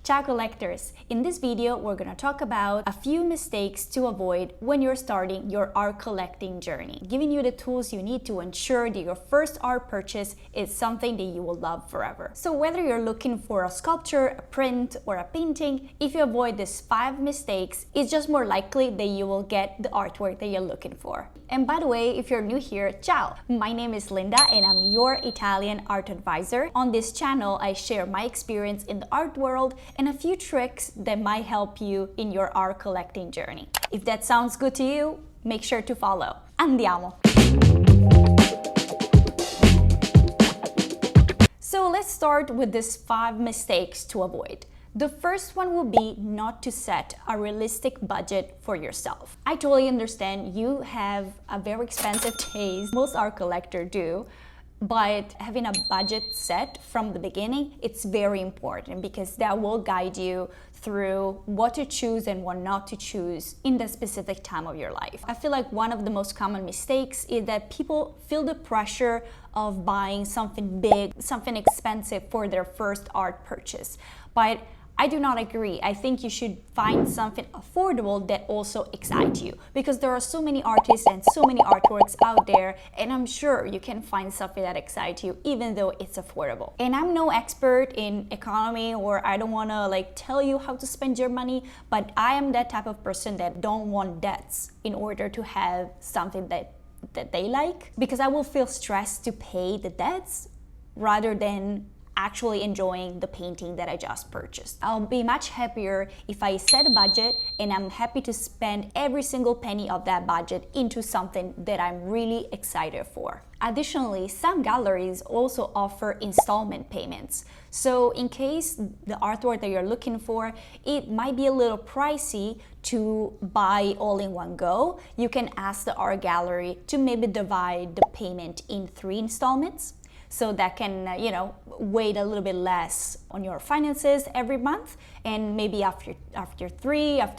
Ciao Collectors! In this video, we're going to talk about a few mistakes to avoid when you're starting your art collecting journey, giving you the tools you need to ensure that your first art purchase is something that you will love forever. So whether you're looking for a sculpture, a print, or a painting, if you avoid these 5 mistakes, it's just more likely that you will get the artwork that you're looking for. And by the way, if you're new here, ciao! My name is Linda and I'm your Italian art advisor. On this channel, I share my experience in the art world and a few tricks that might help you in your art collecting journey. If that sounds good to you, make sure to follow. Andiamo! So let's start with these 5 mistakes to avoid. The first one will be not to set a realistic budget for yourself. I totally understand you have a very expensive taste, most art collectors do, but having a budget set from the beginning, it's very important because that will guide you through what to choose and what not to choose in the specific time of your life. I feel like one of the most common mistakes is that people feel the pressure of buying something big, something expensive for their first art purchase. But I do not agree. I think you should find something affordable that also excites you because there are so many artists and so many artworks out there, and I'm sure you can find something that excites you even though it's affordable. And I'm no expert in economy, or I don't want to tell you how to spend your money, but I am that type of person that don't want debts in order to have something that they like, because I will feel stressed to pay the debts rather than actually enjoying the painting that I just purchased. I'll be much happier if I set a budget and I'm happy to spend every single penny of that budget into something that I'm really excited for. Additionally, some galleries also offer installment payments. So in case the artwork that you're looking for, it might be a little pricey to buy all in one go, you can ask the art gallery to maybe divide the payment in 3 installments. So that can, weigh a little bit less on your finances every month, and maybe after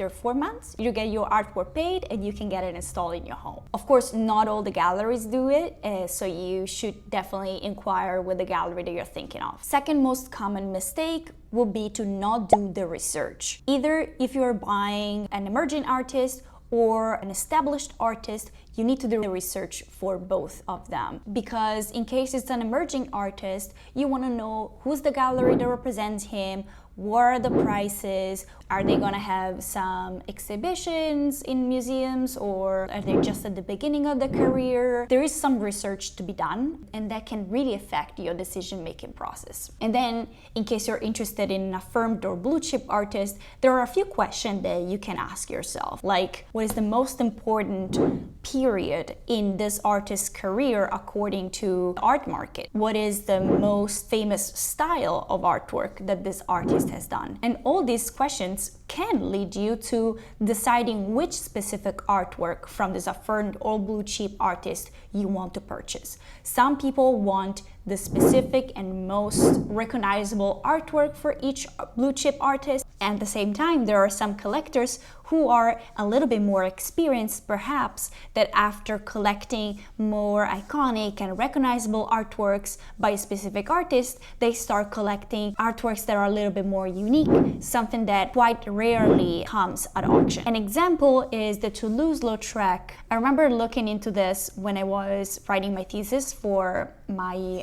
4 months, you get your artwork paid and you can get it installed in your home. Of course, not all the galleries do it, so you should definitely inquire with the gallery that you're thinking of. Second most common mistake would be to not do the research. Either if you're buying an emerging artist or an established artist, you need to do the research for both of them. Because in case it's an emerging artist, you want to know who's the gallery that represents him, what are the prices, are they gonna have some exhibitions in museums, or are they just at the beginning of their career? There is some research to be done, and that can really affect your decision-making process. And then, in case you're interested in an affirmed or blue-chip artist, there are a few questions that you can ask yourself, like, what is the most important period in this artist's career according to the art market? What is the most famous style of artwork that this artist has done? And all these questions can lead you to deciding which specific artwork from this affirmed or blue chip artist you want to purchase. Some people want the specific and most recognizable artwork for each blue chip artist. And at the same time, there are some collectors who are a little bit more experienced, perhaps, that after collecting more iconic and recognizable artworks by a specific artist, they start collecting artworks that are a little bit more unique, something that quite rarely comes at auction. An example is the Toulouse-Lautrec. I remember looking into this when I was writing my thesis for my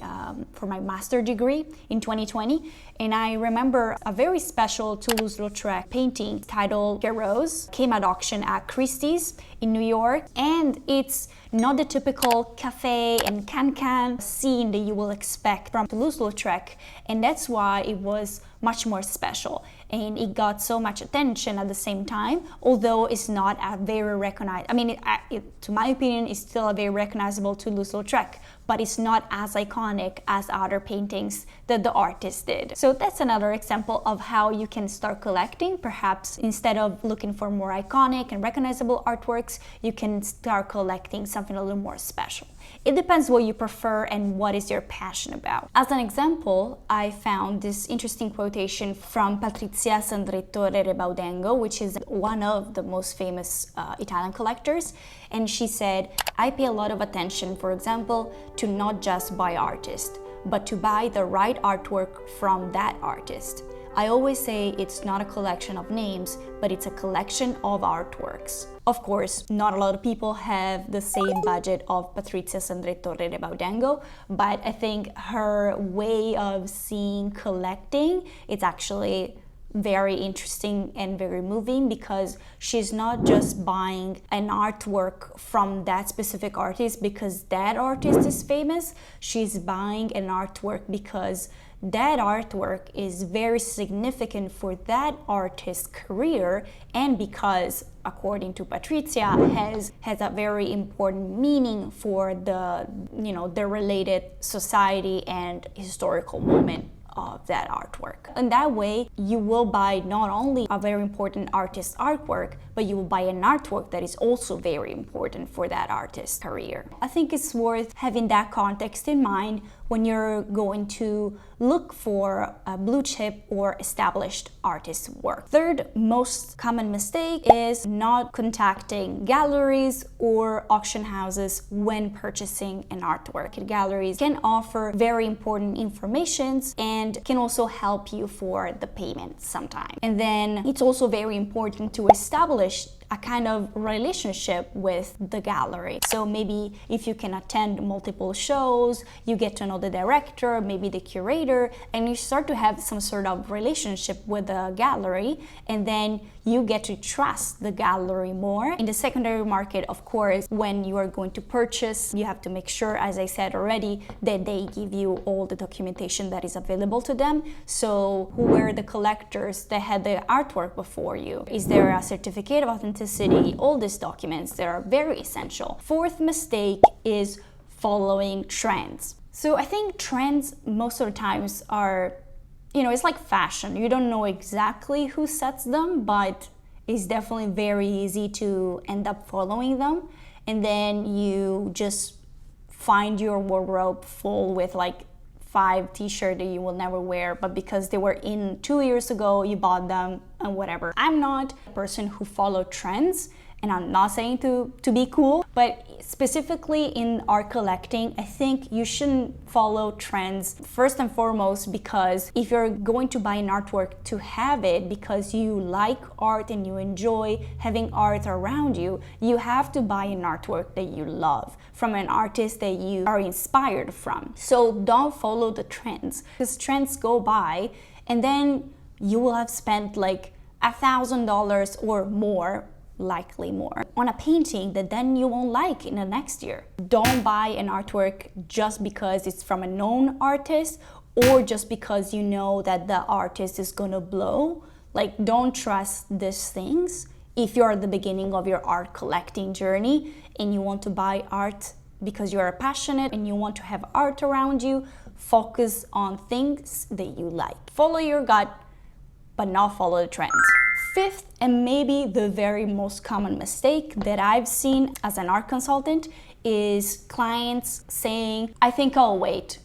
master degree in 2020, and I remember a very special Toulouse-Lautrec painting titled Heroes came at auction at Christie's in New York, and it's not the typical cafe and can scene that you will expect from Toulouse-Lautrec, and that's why it was much more special, and it got so much attention at the same time, although it's not a very recognized, to my opinion, it's still a very recognizable Toulouse-Lautrec, but it's not as iconic as other paintings that the artist did. So that's another example of how you can start collecting. Perhaps instead of looking for more iconic and recognizable artworks, you can start collecting something a little more special. It depends what you prefer and what is your passion about. As an example, I found this interesting quotation from Patrizia Sandrettore Rebaudengo, which is one of the most famous Italian collectors. And she said, I pay a lot of attention, for example, to not just buy artists, but to buy the right artwork from that artist. I always say it's not a collection of names, but it's a collection of artworks. Of course, not a lot of people have the same budget of Patrizia Sandrettorre de Baudengo, but I think her way of seeing collecting, it's actually very interesting and very moving, because she's not just buying an artwork from that specific artist because that artist is famous. She's buying an artwork because that artwork is very significant for that artist's career, and because, according to Patrizia, has a very important meaning for the related society and historical moment of that artwork. In that way, you will buy not only a very important artist's artwork, but you will buy an artwork that is also very important for that artist's career. I think it's worth having that context in mind when you're going to look for a blue chip or established artist's work. Third most common mistake is not contacting galleries or auction houses when purchasing an artwork. Galleries can offer very important information and can also help you for the payment sometimes. And then it's also very important to establish a kind of relationship with the gallery. So maybe if you can attend multiple shows, you get to know the director, maybe the curator, and you start to have some sort of relationship with the gallery, and then you get to trust the gallery more. In the secondary market, of course, when you are going to purchase, you have to make sure, as I said already, that they give you all the documentation that is available to them. So who were the collectors that had the artwork before you? Is there a certificate of authenticity? All these documents, they are very essential. Fourth mistake is following trends. So I think trends most of the times are, it's like fashion. You don't know exactly who sets them, but it's definitely very easy to end up following them. And then you just find your wardrobe full with like 5 t-shirts that you will never wear, but because they were in 2 years ago, you bought them and whatever. I'm not a person who follows trends, and I'm not saying to be cool, but specifically in art collecting, I think you shouldn't follow trends first and foremost, because if you're going to buy an artwork to have it because you like art and you enjoy having art around you, you have to buy an artwork that you love from an artist that you are inspired from. So don't follow the trends, because trends go by and then you will have spent like $1,000 or more, likely more, on a painting that then you won't like in the next year. Don't buy an artwork just because it's from a known artist or just because you know that the artist is gonna blow. Like, don't trust these things. If you're at the beginning of your art collecting journey and you want to buy art because you are passionate and you want to have art around you, focus on things that you like. Follow your gut, but not follow the trends. Fifth, and maybe the very most common mistake that I've seen as an art consultant, is clients saying, I think I'll wait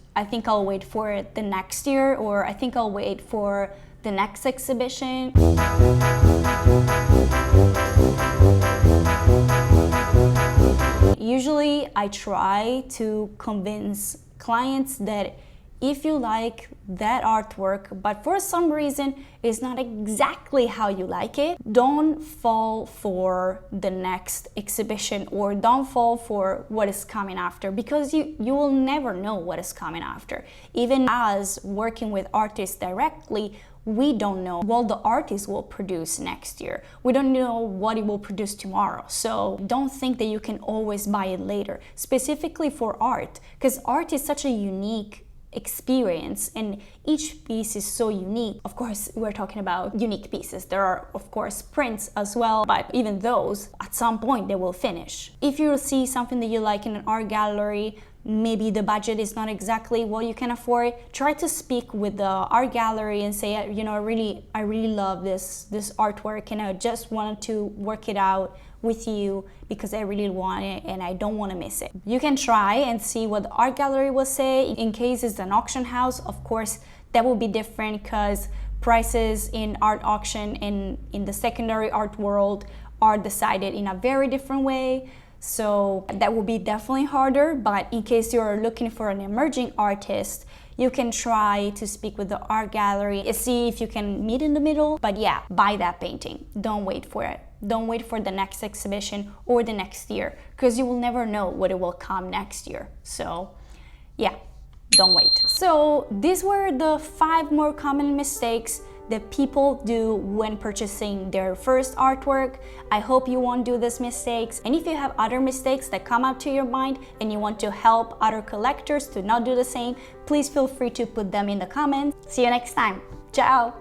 for the next year, or I think I'll wait for the next exhibition. Usually I try to convince clients that if you like that artwork, but for some reason it's not exactly how you like it, don't fall for the next exhibition or don't fall for what is coming after, because you will never know what is coming after. Even as working with artists directly, we don't know what the artist will produce next year. We don't know what it will produce tomorrow. So don't think that you can always buy it later, specifically for art, because art is such a unique experience and each piece is so unique. Of course, we're talking about unique pieces. There are, of course, prints as well, but even those, at some point, they will finish. If you see something that you like in an art gallery, maybe the budget is not exactly what you can afford, try to speak with the art gallery and say, I really love this artwork and I just wanted to work it out with you because I really want it and I don't want to miss it. You can try and see what the art gallery will say. In case it's an auction house, of course, that will be different because prices in art auction and in the secondary art world are decided in a very different way. So that will be definitely harder, but in case you're looking for an emerging artist, You can try to speak with the art gallery and see if you can meet in the middle. But yeah, buy that painting. Don't wait for it. Don't wait for the next exhibition or the next year, because you will never know what it will come next year. So yeah, don't wait. So these were the 5 more common mistakes that people do when purchasing their first artwork. I hope you won't do these mistakes. And if you have other mistakes that come up to your mind and you want to help other collectors to not do the same, please feel free to put them in the comments. See you next time. Ciao!